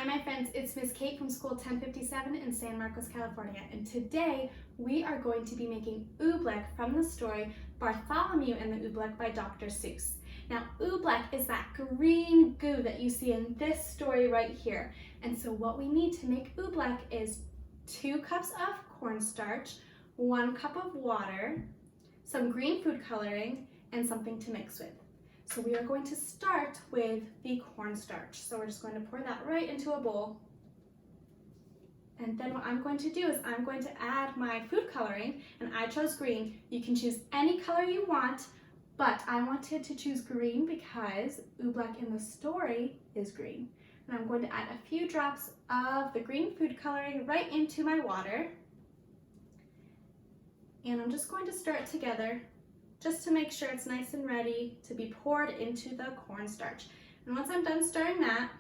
Hi my friends, it's Miss Kate from School 1057 in San Marcos, California, and today we are going to be making Oobleck from the story Bartholomew and the Oobleck by Dr. Seuss. Now Oobleck is that green goo that you see in this story right here, and so what we need to make Oobleck is 2 cups of cornstarch, 1 cup of water, some green food coloring, and something to mix with. So we are going to start with the cornstarch. So we're just going to pour that right into a bowl. And then what I'm going to do is I'm going to add my food coloring, and I chose green. You can choose any color you want, but I wanted to choose green because Oobleck in the story is green. And I'm going to add a few drops of the green food coloring right into my water. And I'm just going to stir it together, just to make sure it's nice and ready to be poured into the cornstarch. And once I'm done stirring that,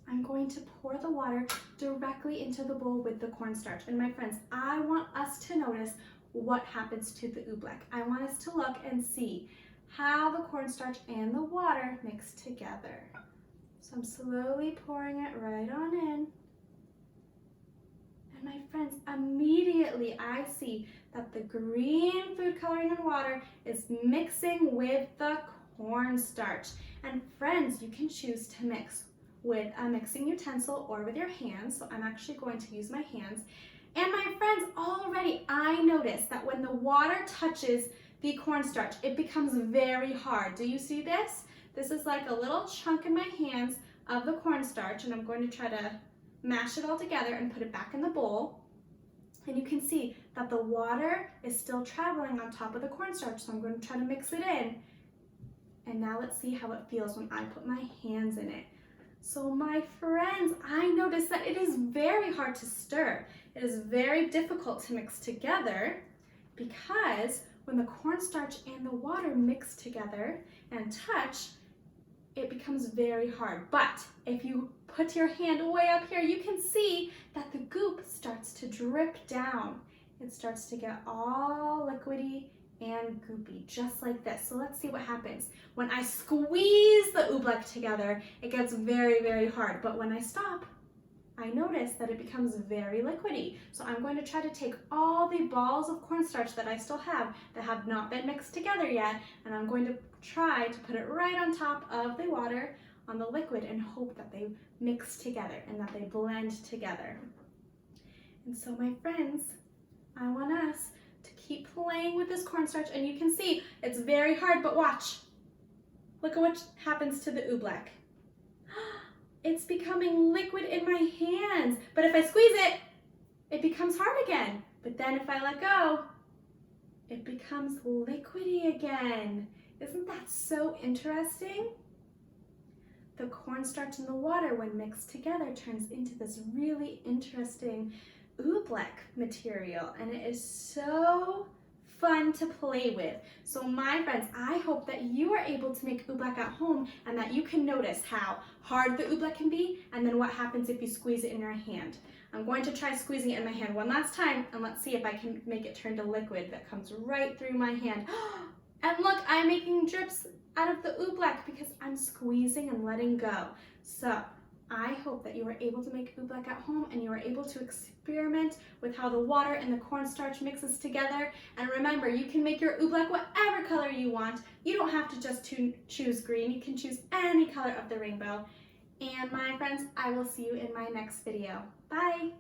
I'm going to pour the water directly into the bowl with the cornstarch. And my friends, I want us to notice what happens to the Oobleck. I want us to look and see how the cornstarch and the water mix together. So I'm slowly pouring it right on in. And my friends, immediately I see that the green food coloring and water is mixing with the cornstarch. And friends, you can choose to mix with a mixing utensil or with your hands. So I'm actually going to use my hands. And my friends, already I noticed that when the water touches the cornstarch, it becomes very hard. Do you see this? This is like a little chunk in my hands of the cornstarch, and I'm going to try to mash it all together and put it back in the bowl. And you can see that the water is still traveling on top of the cornstarch, so I'm going to try to mix it in. And now let's see how it feels when I put my hands in it. So my friends, I noticed that it is very hard to stir. It is very difficult to mix together because when the cornstarch and the water mix together and touch, it becomes very hard. But if you put your hand way up here, you can see that the goop starts to drip down. It starts to get all liquidy and goopy, just like this. So let's see what happens. When I squeeze the Oobleck together, it gets very, very hard. But when I stop, I notice that it becomes very liquidy. So I'm going to try to take all the balls of cornstarch that I still have that have not been mixed together yet, and I'm going to try to put it right on top of the water on the liquid and hope that they mix together and that they blend together. And so my friends, I want us to keep playing with this cornstarch, and you can see it's very hard, but watch. Look at what happens to the Oobleck. It's becoming liquid in my hands, but if I squeeze it, it becomes hard again. But then if I let go, it becomes liquidy again. Isn't that so interesting? The cornstarch and the water, when mixed together, turns into this really interesting Oobleck material, and it is so fun to play with. So my friends, I hope that you are able to make Oobleck at home and that you can notice how hard the Oobleck can be and then what happens if you squeeze it in your hand. I'm going to try squeezing it in my hand one last time, and let's see if I can make it turn to liquid that comes right through my hand. And look, I'm making drips out of the Oobleck because I'm squeezing and letting go. So I hope that you are able to make Oobleck at home and you are able to experiment with how the water and the cornstarch mixes together. And remember, you can make your Oobleck whatever color you want. You don't have to just choose green. You can choose any color of the rainbow. And my friends, I will see you in my next video. Bye!